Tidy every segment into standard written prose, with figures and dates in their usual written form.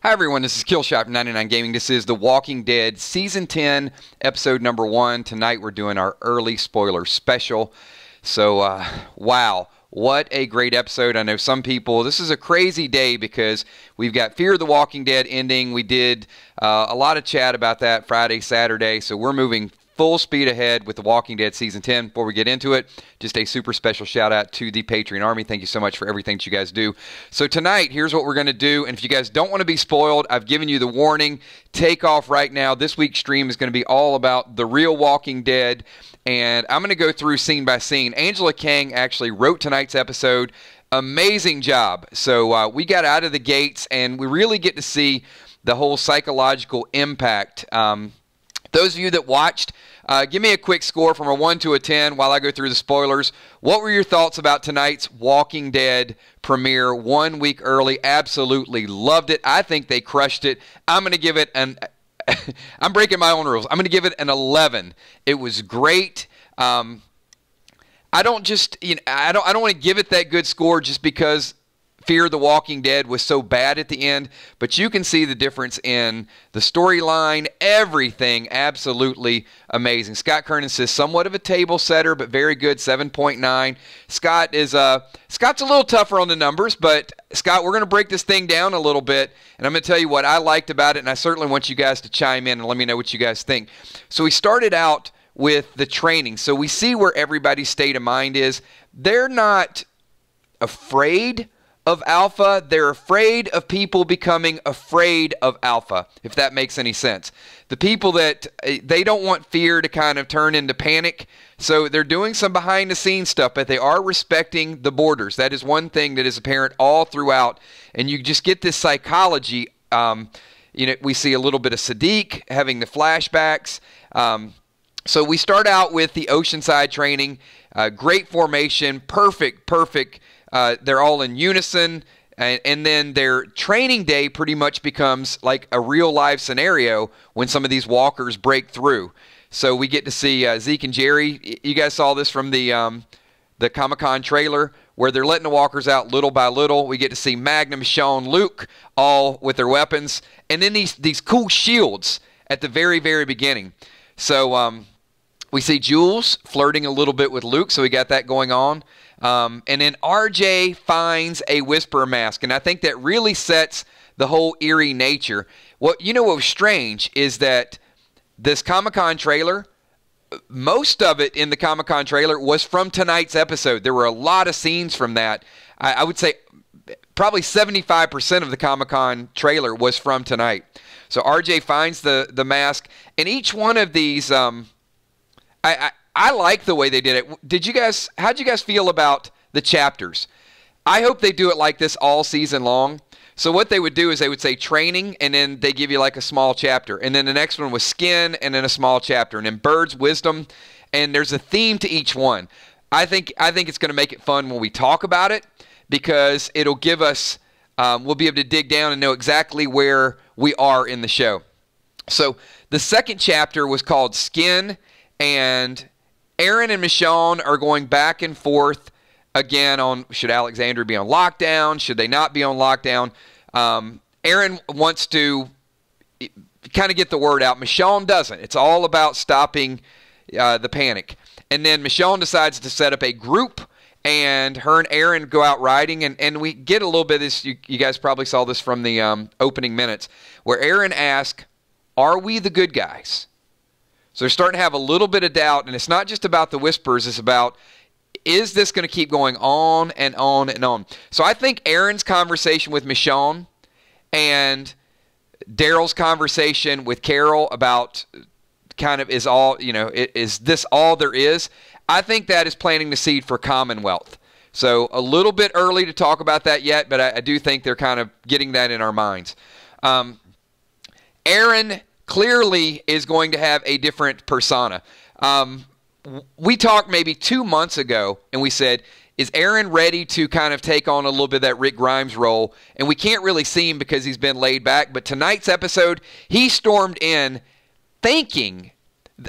Hi everyone, this is Killshot from 99 Gaming. This is The Walking Dead Season 10, Episode number 1. Tonight we're doing our early spoiler special. So, wow, what a great episode. I know some people, this is a crazy day because we've got Fear of the Walking Dead ending. We did a lot of chat about that Friday, Saturday, so we're moving full speed ahead with The Walking Dead Season 10. Before we get into it, just a super special shout out to the Patreon Army. Thank you so much for everything that you guys do. So tonight, here's what we're going to do. And if you guys don't want to be spoiled, I've given you the warning. Take off right now. This week's stream is going to be all about the real Walking Dead. And I'm going to go through scene by scene. Angela Kang actually wrote tonight's episode. Amazing job. So we got out of the gates and we really get to see the whole psychological impact. Those of you that watched, give me a quick score from a 1 to a 10 while I go through the spoilers. What were your thoughts about tonight's Walking Dead premiere 1 week early? Absolutely loved it. I think they crushed it. I'm going to give it an I'm breaking my own rules. I'm going to give it an 11. It was great. I don't want to give it that good score just because Fear of the Walking Dead was so bad at the end, but you can see the difference in the storyline, everything absolutely amazing. Scott Kernan says somewhat of a table setter, but very good, 7.9. Scott's a little tougher on the numbers, but Scott, we're going to break this thing down a little bit, and I'm going to tell you what I liked about it, and I certainly want you guys to chime in and let me know what you guys think. So we started out with the training, so we see where everybody's state of mind is. They're not afraid of Alpha. They're afraid of people becoming afraid of Alpha, if that makes any sense. The people that they don't want fear to kind of turn into panic, so they're doing some behind the scenes stuff, but they are respecting the borders. That is one thing that is apparent all throughout, and you just get this psychology. We see a little bit of Sadiq having the flashbacks. So we start out with the Oceanside training. Great formation, perfect. They're all in unison, and then their training day pretty much becomes like a real live scenario when some of these walkers break through. So we get to see Zeke and Jerry. You guys saw this from the Comic-Con trailer where they're letting the walkers out little by little. We get to see Magnum, Michonne, Luke all with their weapons, and then these cool shields at the very, very beginning. So we see Jules flirting a little bit with Luke, so we got that going on. And then RJ finds a Whisperer mask, and I think that really sets the whole eerie nature. What was strange is that this Comic-Con trailer, most of it in the Comic-Con trailer was from tonight's episode. There were a lot of scenes from that. I would say probably 75% of the Comic-Con trailer was from tonight. So RJ finds the mask, and each one of these, I like the way they did it. How'd you guys feel about the chapters? I hope they do it like this all season long. So what they would do is they would say training, and then they give you like a small chapter. And then the next one was skin, and then a small chapter. And then birds, wisdom, and there's a theme to each one. I think it's going to make it fun when we talk about it because it'll give us, we'll be able to dig down and know exactly where we are in the show. So the second chapter was called Skin, and Aaron and Michonne are going back and forth again on should Alexandria be on lockdown, should they not be on lockdown. Aaron wants to kind of get the word out. Michonne doesn't. It's all about stopping the panic. And then Michonne decides to set up a group, and her and Aaron go out riding, and we get a little bit of this. You guys probably saw this from the opening minutes, where Aaron asks, "Are we the good guys?" So they're starting to have a little bit of doubt, and it's not just about the Whisperers. It's about, is this going to keep going on and on and on? So I think Aaron's conversation with Michonne and Daryl's conversation with Carol about kind of is this all there is? I think that is planting the seed for Commonwealth. So a little bit early to talk about that yet, but I do think they're kind of getting that in our minds. Aaron clearly is going to have a different persona. We talked maybe 2 months ago, and we said, is Aaron ready to kind of take on a little bit of that Rick Grimes role? And we can't really see him because he's been laid back. But tonight's episode, he stormed in thinking,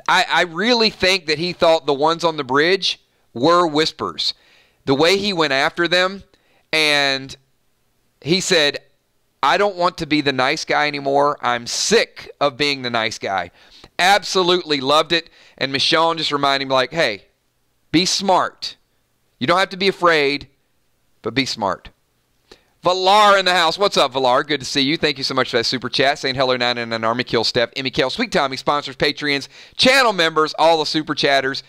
I really think that he thought the ones on the bridge were Whispers. The way he went after them, and he said, I don't want to be the nice guy anymore. I'm sick of being the nice guy. Absolutely loved it. And Michonne just reminded me, like, hey, be smart. You don't have to be afraid, but be smart. Valar in the house. What's up, Valar? Good to see you. Thank you so much for that super chat. Saying hello, 99 Army Kill, Steph, Emmy Kill, Sweet Tommy, sponsors, Patreons, channel members, all the super chatters.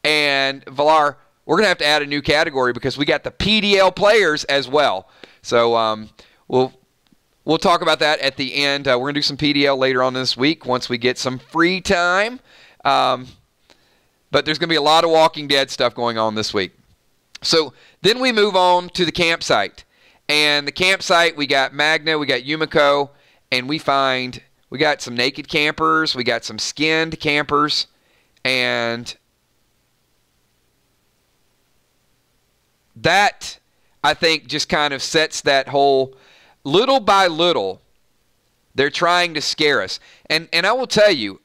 And Valar, we're going to have to add a new category because we got the PDL players as well. So we'll talk about that at the end. We're going to do some PDL later on this week once we get some free time. But there's going to be a lot of Walking Dead stuff going on this week. So then we move on to the campsite. And the campsite, we got Magna, we got Yumiko, and we got some naked campers, we got some skinned campers, and that, I think, just kind of sets that whole, little by little, they're trying to scare us. And I will tell you,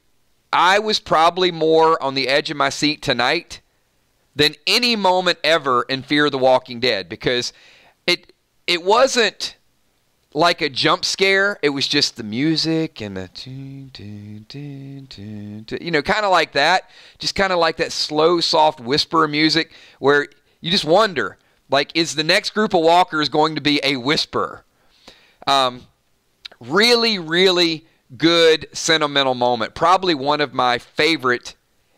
I was probably more on the edge of my seat tonight than any moment ever in Fear the Walking Dead, because it wasn't like a jump scare. It was just the music and the kind of like that. Just kind of like that slow, soft whisper of music where you just wonder, like, is the next group of walkers going to be a whisper? Really, really good sentimental moment. Probably one of my favorite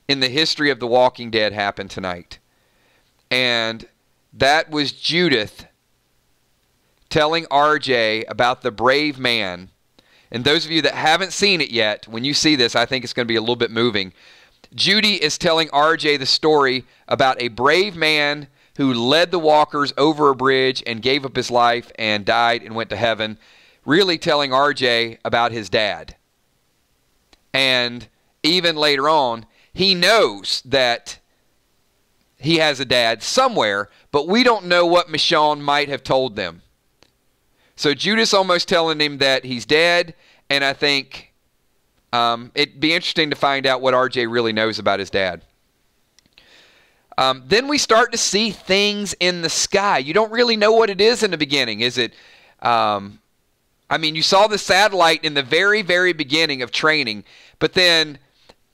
in the history of The Walking Dead happened tonight. And that was Judith telling RJ about the brave man. And those of you that haven't seen it yet, when you see this, I think it's going to be a little bit moving. Judy is telling RJ the story about a brave man who led the walkers over a bridge and gave up his life and died and went to heaven, really telling RJ about his dad. And even later on, he knows that he has a dad somewhere, but we don't know what Michonne might have told them. So Judith's almost telling him that he's dead, and I think it'd be interesting to find out what RJ really knows about his dad. Then we start to see things in the sky. You don't really know what it is in the beginning. Is it, you saw the satellite in the very, very beginning of training, but then,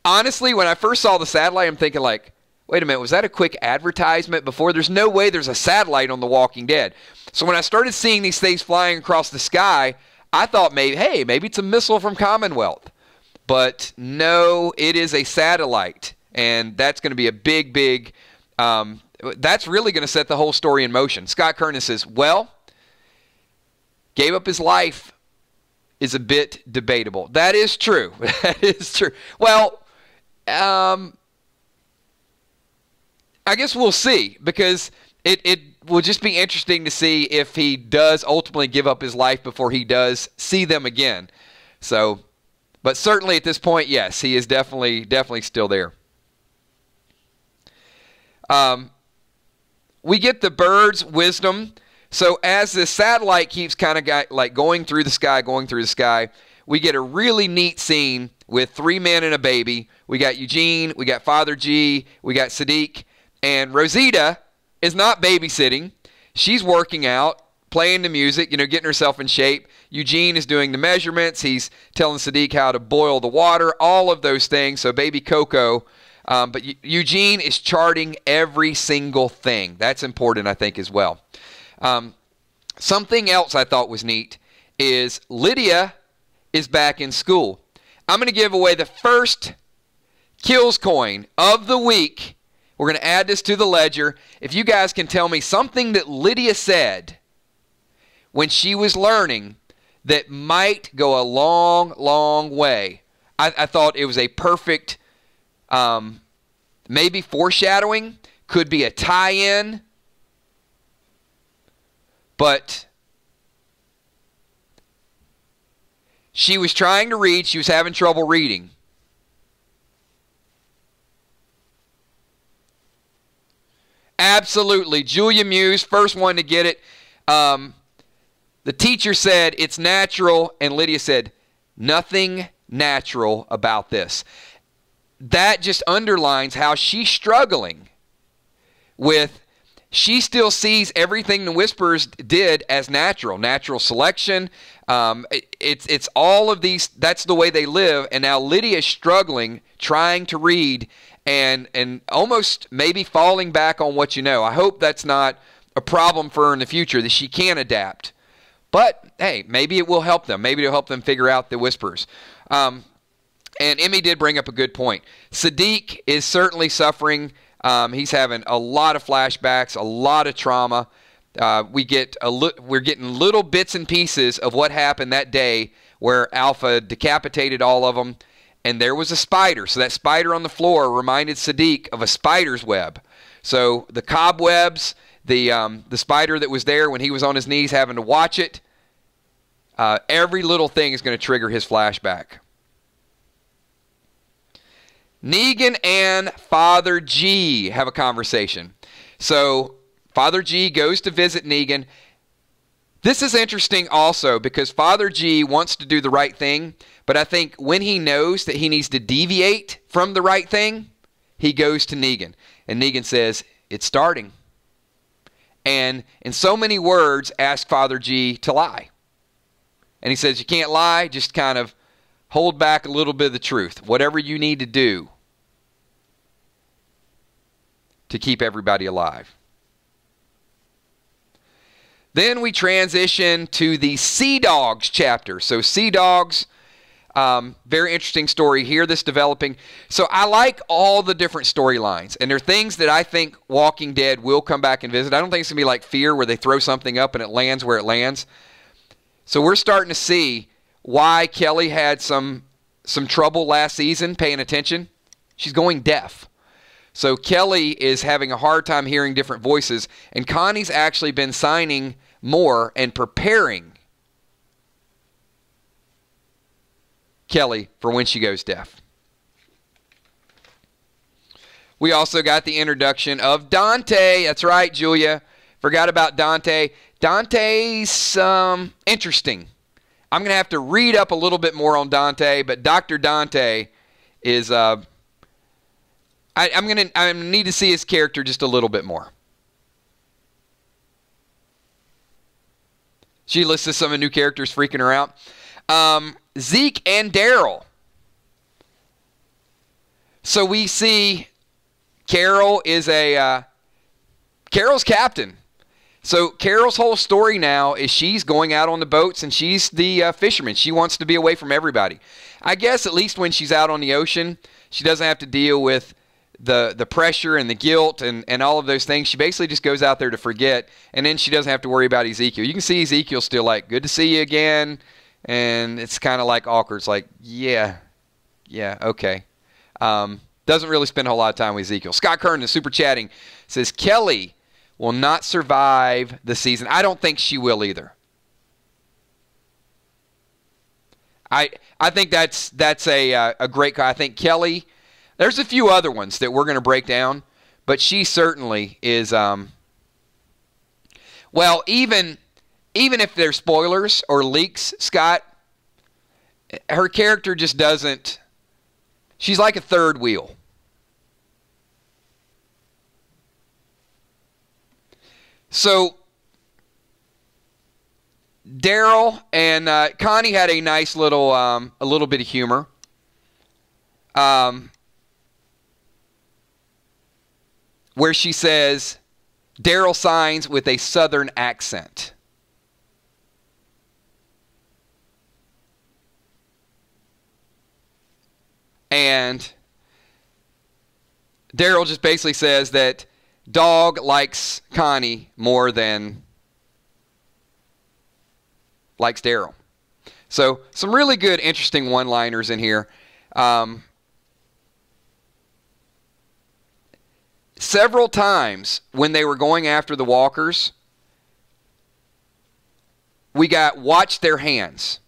honestly, when I first saw the satellite, I'm thinking like, wait a minute, was that a quick advertisement before? There's no way there's a satellite on The Walking Dead. So when I started seeing these things flying across the sky, I thought maybe it's a missile from Commonwealth. But no, it is a satellite. And that's going to be a big, that's really going to set the whole story in motion. Scott Kernan says, well, gave up his life is a bit debatable. That is true. That is true. Well, I guess we'll see, because it will just be interesting to see if he does ultimately give up his life before he does see them again. So, but certainly at this point, yes, he is definitely still there. We get the bird's wisdom. So as the satellite keeps kind of going through the sky, we get a really neat scene with 3 men and a baby. We got Eugene, we got Father G, we got Sadiq, and Rosita is not babysitting. She's working out, playing the music, getting herself in shape. Eugene is doing the measurements. He's telling Sadiq how to boil the water, all of those things. So baby Coco. But Eugene is charting every single thing. That's important, I think, as well. Something else I thought was neat is Lydia is back in school. I'm going to give away the first Kills coin of the week. We're going to add this to the ledger. If you guys can tell me something that Lydia said when she was learning that might go a long, long way. I thought it was a perfect, maybe foreshadowing, could be a tie-in, but she was trying to read. She was having trouble reading. Absolutely. Julia Muse, first one to get it. The teacher said, it's natural, and Lydia said, nothing natural about this. That just underlines how she's struggling with she still sees everything the Whisperers did as natural selection. It's all of these. That's the way they live. And now Lydia's struggling, trying to read, and almost maybe falling back on what you know. I hope that's not a problem for her in the future, that she can adapt. But hey, maybe it will help them. Maybe it'll help them figure out the Whisperers. And Emmy did bring up a good point. Sadiq is certainly suffering. He's having a lot of flashbacks, a lot of trauma. We're getting little bits and pieces of what happened that day where Alpha decapitated all of them, and there was a spider. So that spider on the floor reminded Sadiq of a spider's web. So the cobwebs, the spider that was there when he was on his knees having to watch it, every little thing is going to trigger his flashback. Negan and Father G have a conversation. So Father G goes to visit Negan. This is interesting also because Father G wants to do the right thing, but I think when he knows that he needs to deviate from the right thing, he goes to Negan. And Negan says, "It's starting." And in so many words, ask Father G to lie. And he says, "You can't lie, just kind of hold back a little bit of the truth. Whatever you need to do to keep everybody alive." Then we transition to the Sea Dogs chapter. So Sea Dogs, very interesting story here that's developing. So I like all the different storylines. And there are things that I think Walking Dead will come back and visit. I don't think it's going to be like Fear where they throw something up and it lands where it lands. So we're starting to see why Kelly had some trouble last season paying attention. She's going deaf. So Kelly is having a hard time hearing different voices, and Connie's actually been signing more and preparing Kelly for when she goes deaf. We also got the introduction of Dante. That's right, Julia. Forgot about Dante. Dante's interesting. I'm going to have to read up a little bit more on Dante, but Dr. Dante is... I'm going to need to see his character just a little bit more. She listed some of the new characters freaking her out. Zeke and Daryl. So we see Carol is Carol's captain. So Carol's whole story now is she's going out on the boats and she's the fisherman. She wants to be away from everybody. I guess at least when she's out on the ocean, she doesn't have to deal with the pressure and the guilt and all of those things. She basically just goes out there to forget, and then she doesn't have to worry about Ezekiel. You can see Ezekiel still like, "Good to see you again," and it's kind of like awkward. It's like, yeah, okay. Doesn't really spend a whole lot of time with Ezekiel. Scott Kern is super chatting, says Kelly will not survive the season. I don't think she will either. I think that's a great. I think Kelly. There's a few other ones that we're going to break down, but she certainly is. Well, even if there's spoilers or leaks, Scott, her character just doesn't. She's like a third wheel. So Daryl and Connie had a nice little, a little bit of humor. Where she says, Daryl signs with a southern accent. And Daryl just basically says that Dog likes Connie more than likes Daryl. So some really good, interesting one-liners in here. Several times when they were going after the walkers, we got watch their hands.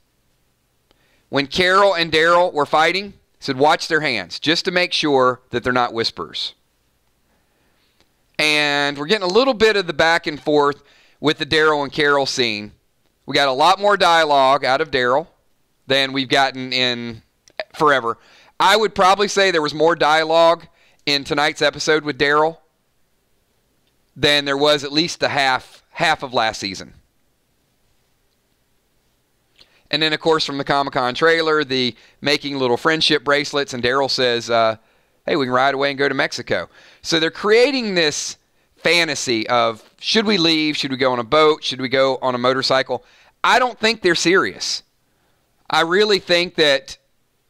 When Carol and Daryl were fighting, said watch their hands just to make sure that they're not whisperers. And we're getting a little bit of the back and forth with the Daryl and Carol scene. We got a lot more dialogue out of Daryl than we've gotten in forever. I would probably say there was more dialogue in tonight's episode with Daryl than there was at least the half of last season. And then, of course, from the Comic-Con trailer, the making little friendship bracelets, and Daryl says, hey, we can ride away and go to Mexico. So they're creating this fantasy of, should we leave? Should we go on a boat? Should we go on a motorcycle? I don't think they're serious. I really think that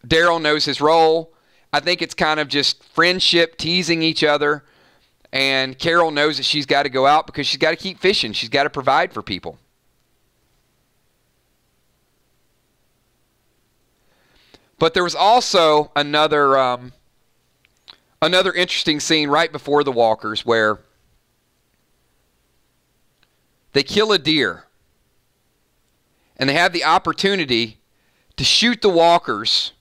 Daryl knows his role. I think it's kind of just friendship, teasing each other. And Carol knows that she's got to go out because she's got to keep fishing. She's got to provide for people. But there was also another interesting scene right before the walkers where they kill a deer. And they have the opportunity to shoot the walkers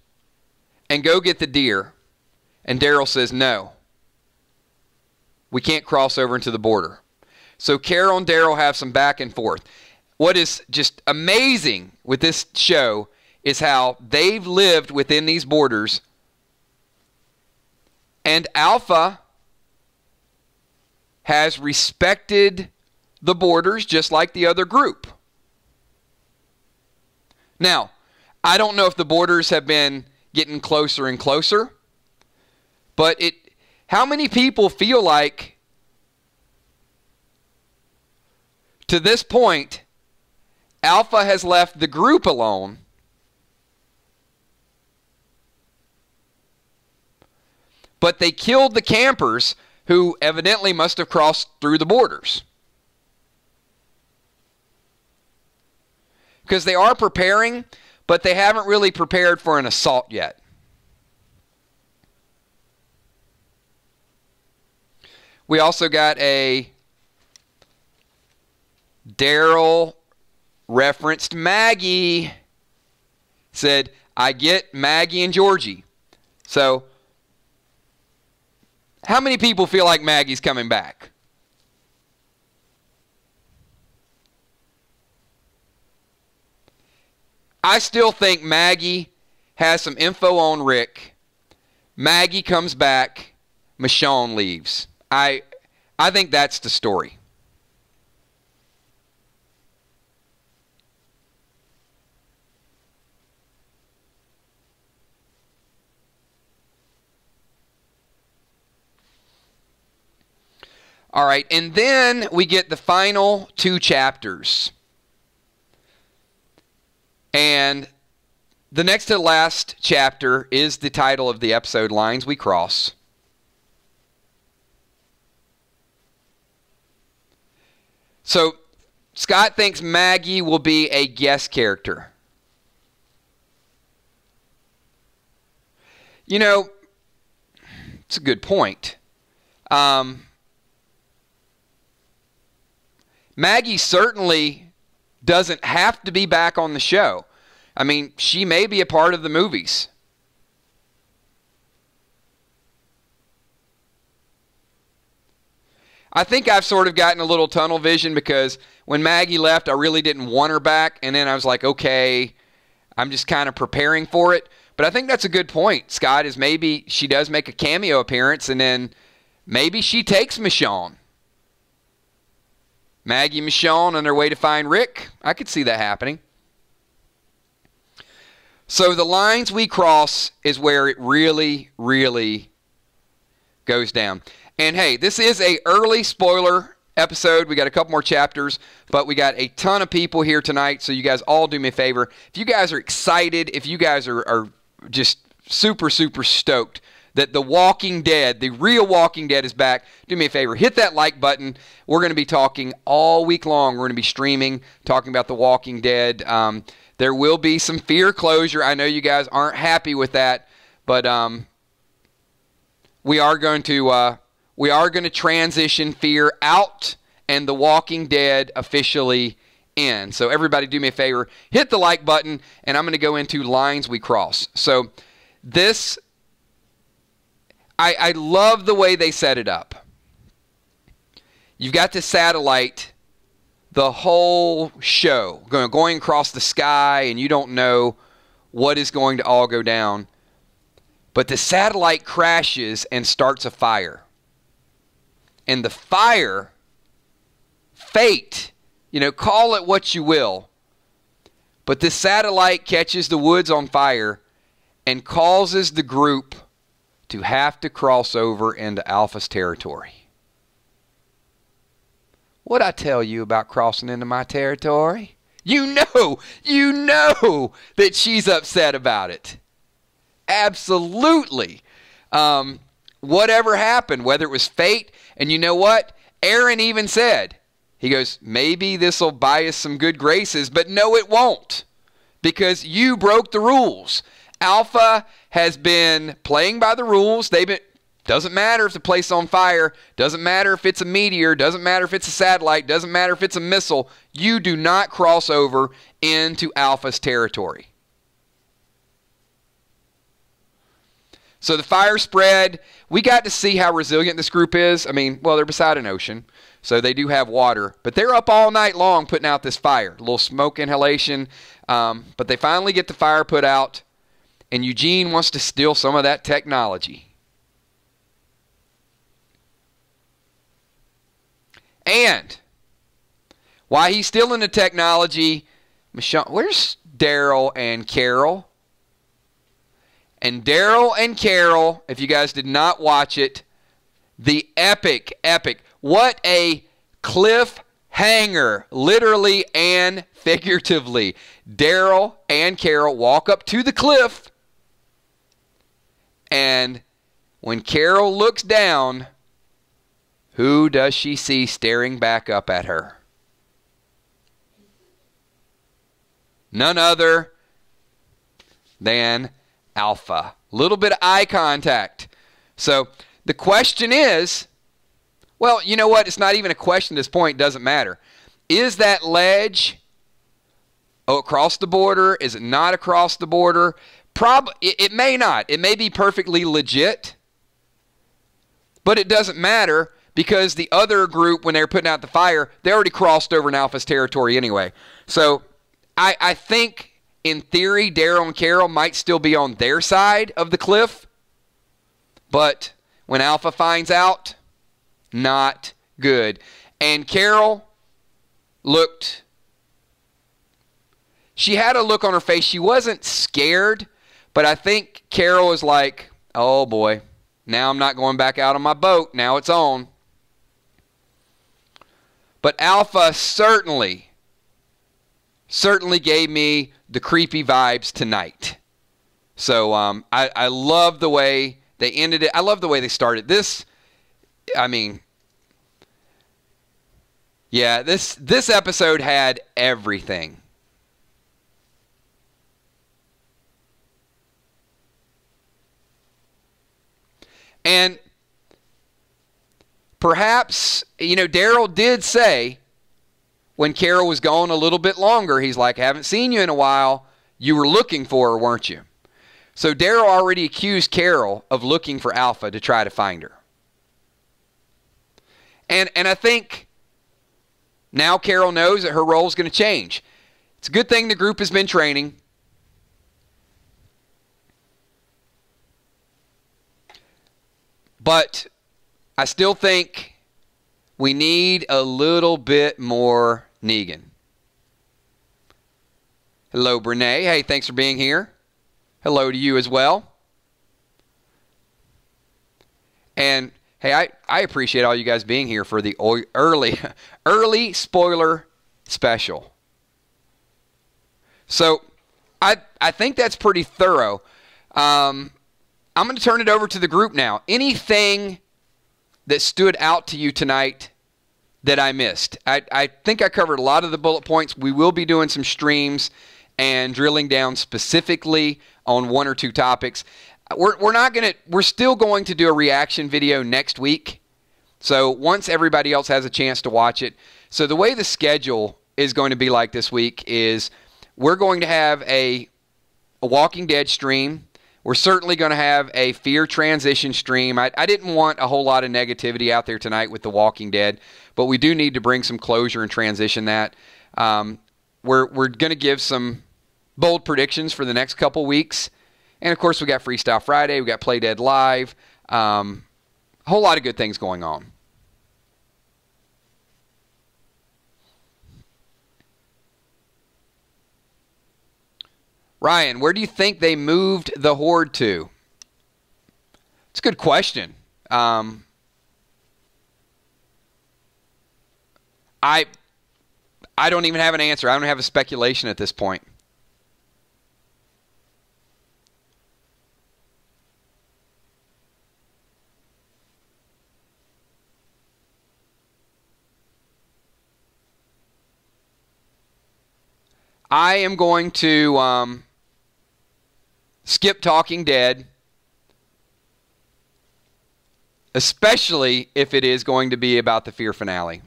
and go get the deer. And Daryl says, no, we can't cross over into the border. So Carol and Daryl have some back and forth. What is just amazing with this show is how they've lived within these borders. And Alpha has respected the borders just like the other group. Now, I don't know if the borders have been getting closer and closer, but how many people feel like to this point Alpha has left the group alone but they killed the campers who evidently must have crossed through the borders? Because they are preparing, but they haven't really prepared for an assault yet. We also got a Daryl referenced Maggie. Said, I get Maggie and Georgie. So, how many people feel like Maggie's coming back? I still think Maggie has some info on Rick. Maggie comes back. Michonne leaves. I think that's the story. All right, and then we get the final 2 chapters. And the next to the last chapter is the title of the episode, Lines We Cross. So, Scott thinks Maggie will be a guest character. You know, it's a good point. Maggie certainly doesn't have to be back on the show. I mean, she may be a part of the movies. I think I've sort of gotten a little tunnel vision because when Maggie left, I really didn't want her back. And then I was like, okay, I'm just kind of preparing for it. But I think that's a good point, Scott, is maybe she does make a cameo appearance and then maybe she takes Michonne. Maggie and Michonne on their way to find Rick. I could see that happening. So the Lines We Cross is where it really, really goes down. And hey, this is an early spoiler episode. We got a couple more chapters, but we got a ton of people here tonight, so you guys all do me a favor. If you guys are excited, if you guys are just super, super stoked that The Walking Dead, the real Walking Dead is back, do me a favor, hit that like button. We're going to be talking all week long. We're going to be streaming, talking about The Walking Dead. There will be some Fear closure. I know you guys aren't happy with that, but we are going to transition Fear out and The Walking Dead officially in. So everybody do me a favor, hit the like button, and I'm going to go into Lines We Cross. So this, I love the way they set it up. You've got the satellite the whole show, going across the sky, and you don't know what is going to all go down. But the satellite crashes and starts a fire. And the fire fate, call it what you will. But this satellite catches the woods on fire and causes the group to have to cross over into Alpha's territory. What'd I tell you about crossing into my territory? You know that she's upset about it. Absolutely. Whatever happened, whether it was fate, and you know what? Aaron even said, he goes, maybe this will buy us some good graces, but no, it won't, because you broke the rules. Alpha has been playing by the rules. Doesn't matter if the place is on fire, doesn't matter if it's a meteor, doesn't matter if it's a satellite, doesn't matter if it's a missile. You do not cross over into Alpha's territory. So the fire spread. We got to see how resilient this group is. I mean, well, they're beside an ocean, so they do have water. But they're up all night long putting out this fire. A little smoke inhalation. But they finally get the fire put out, and Eugene wants to steal some of that technology. And while he's stealing the technology, Michonne, where's Daryl and Carol? And Daryl and Carol, if you guys did not watch it, the epic, what a cliffhanger, literally and figuratively. Daryl and Carol walk up to the cliff, and when Carol looks down, who does she see staring back up at her? None other than Alpha. Little bit of eye contact. So the question is, well, you know what? It's not even a question at this point. It doesn't matter. Is that ledge across the border? Is it not across the border? It may not. It may be perfectly legit. But it doesn't matter, because the other group, when they were putting out the fire, they already crossed over in Alpha's territory anyway. So I think, in theory, Daryl and Carol might still be on their side of the cliff. But when Alpha finds out, not good. And Carol she had a look on her face. She wasn't scared, but I think Carol was like, oh boy, now I'm not going back out on my boat. Now it's on. But Alpha certainly gave me the creepy vibes tonight. So I love the way they ended it. I love the way they started this. I mean, yeah, this episode had everything. And perhaps, Daryl did say, when Carol was gone a little bit longer, he's like, haven't seen you in a while. You were looking for her, weren't you? So Daryl already accused Carol of looking for Alpha to try to find her. And I think now Carol knows that her role is going to change. It's a good thing the group has been training. But I still think we need a little bit more Negan. Hello, Brene. Hey, thanks for being here. Hello to you as well. And hey, I appreciate all you guys being here for the early spoiler special. So I think that's pretty thorough. I'm going to turn it over to the group now. Anything that stood out to you tonight that I missed? I think I covered a lot of the bullet points. We will be doing some streams and drilling down specifically on one or two topics. We're still going to do a reaction video next week. So once everybody else has a chance to watch it. So the way the schedule is going to be like this week is we're going to have a Walking Dead stream. We're certainly going to have a Fear transition stream. I didn't want a whole lot of negativity out there tonight with The Walking Dead, but we do need to bring some closure and transition that. We're going to give some bold predictions for the next couple weeks. And, of course, we got Freestyle Friday. We got Play Dead Live. A whole lot of good things going on. Ryan, where do you think they moved the Horde to? It's a good question. I don't even have an answer. I don't have a speculation at this point. I am going to skip Talking Dead, especially if it is going to be about the Fear finale.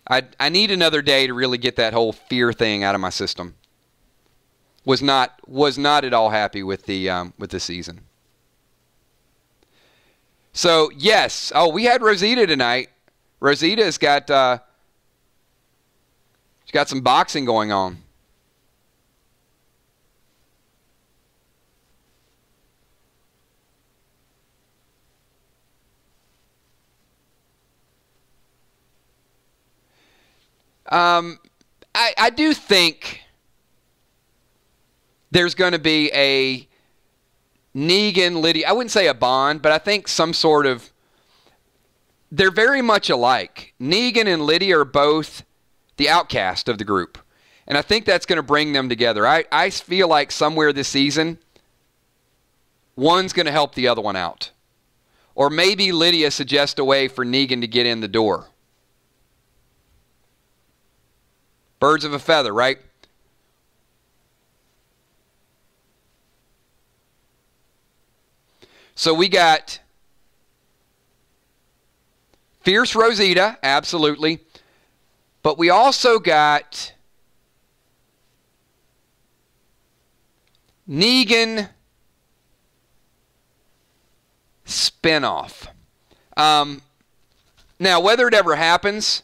I need another day to really get that whole Fear thing out of my system. Was not at all happy with the season. So yes, we had Rosita tonight. Rosita's got she's got some boxing going on. I do think there's going to be a Negan, Lydia, I wouldn't say a bond, but I think some sort of, they're very much alike. Negan and Lydia are both the outcast of the group. And I think that's going to bring them together. I feel like somewhere this season, one's going to help the other one out. Or maybe Lydia suggests a way for Negan to get in the door. Birds of a feather, right? So we got Fierce Rosita, absolutely. But we also got Negan Spinoff. Now, whether it ever happens,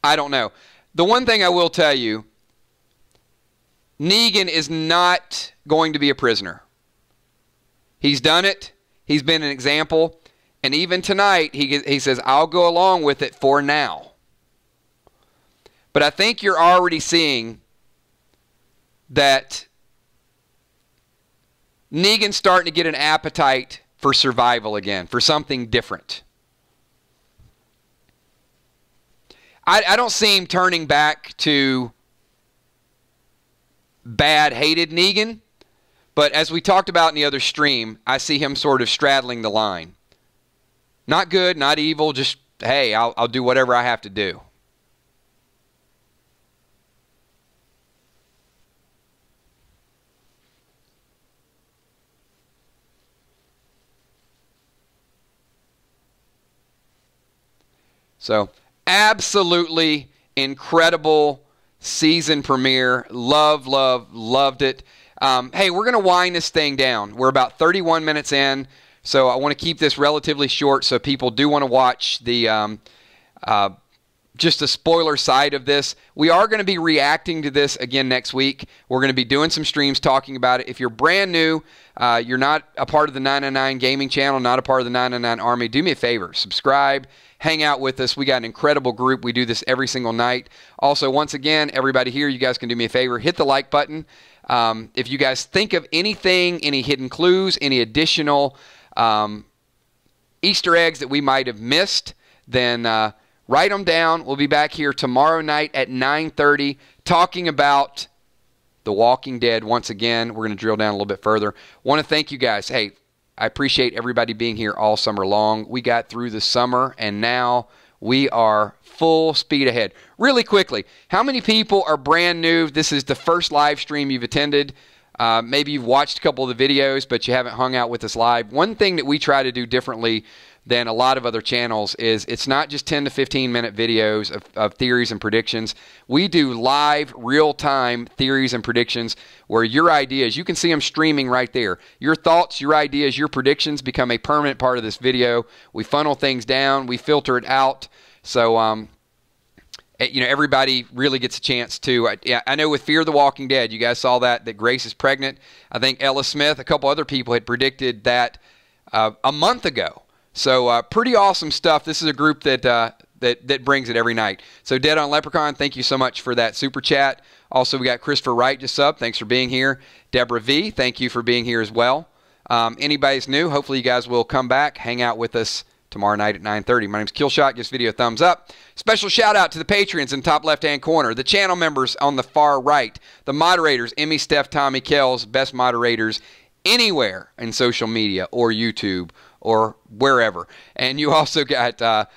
I don't know. The one thing I will tell you, Negan is not going to be a prisoner. He's done it. He's been an example. And even tonight, he says, I'll go along with it for now. But I think you're already seeing that Negan's starting to get an appetite for survival again, for something different. I don't see him turning back to bad, hated Negan. But as we talked about in the other stream, I see him sort of straddling the line. Not good, not evil, just, hey, I'll do whatever I have to do. So, absolutely incredible season premiere. Loved it. Hey, we're going to wind this thing down. We're about 31 minutes in, so I want to keep this relatively short so people do want to watch the just the spoiler side of this. We are going to be reacting to this again next week. We're going to be doing some streams talking about it. If you're brand new, you're not a part of the 999 Gaming channel, not a part of the 999 Army, do me a favor. Subscribe. Hang out with us. We got an incredible group. We do this every single night. Also, once again, everybody here, you guys can do me a favor. Hit the like button. If you guys think of anything, any hidden clues, any additional Easter eggs that we might have missed, then write them down. We'll be back here tomorrow night at 9:30 talking about The Walking Dead once again. We're going to drill down a little bit further. Want to thank you guys. Hey, I appreciate everybody being here all summer long. We got through the summer, and now we are full speed ahead. Really quickly, how many people are brand new? This is the first live stream you've attended. Maybe you've watched a couple of the videos, but you haven't hung out with us live. One thing that we try to do differently than a lot of other channels is it's not just 10 to 15 minute videos of theories and predictions. We do live, real-time theories and predictions where your ideas, you can see them streaming right there. Your thoughts, your ideas, your predictions become a permanent part of this video. We funnel things down. We filter it out. So, you know, everybody really gets a chance to. I know with Fear the Walking Dead, you guys saw that Grace is pregnant. I think Ella Smith, a couple other people had predicted that a month ago. So pretty awesome stuff. This is a group that that brings it every night. So Dead on Leprechaun, thank you so much for that super chat. Also, we got Christopher Wright just up. Thanks for being here. Deborah V, thank you for being here as well. Anybody's new, hopefully you guys will come back, hang out with us tomorrow night at 9:30. My name's Killshot. Give this video a thumbs up. Special shout out to the patrons in the top left-hand corner, the channel members on the far right, the moderators, Emmy, Steph, Tommy, Kells, best moderators anywhere in social media or YouTube or wherever. And you also got the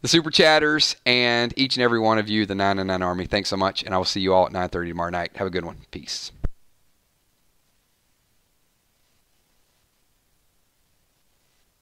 super chatters and each and every one of you, the 999 Army. Thanks so much, and I will see you all at 9:30 tomorrow night. Have a good one. Peace.